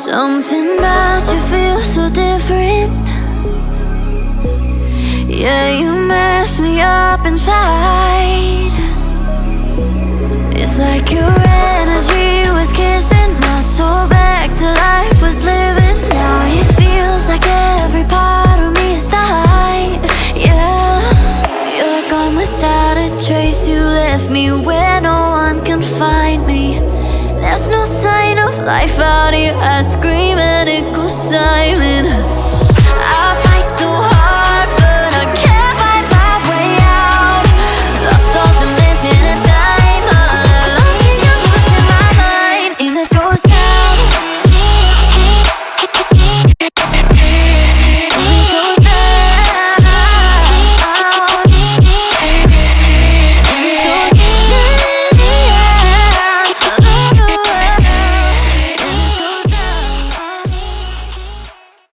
Something about you feels so different. Yeah, you mess me up inside. It's like your energy was kissing my soul back to life, was living. Now it feels like every part of me is died. Yeah, you're gone without a trace. You left me where no one can find me. There's no sign of life out here. I scream and it goes silent.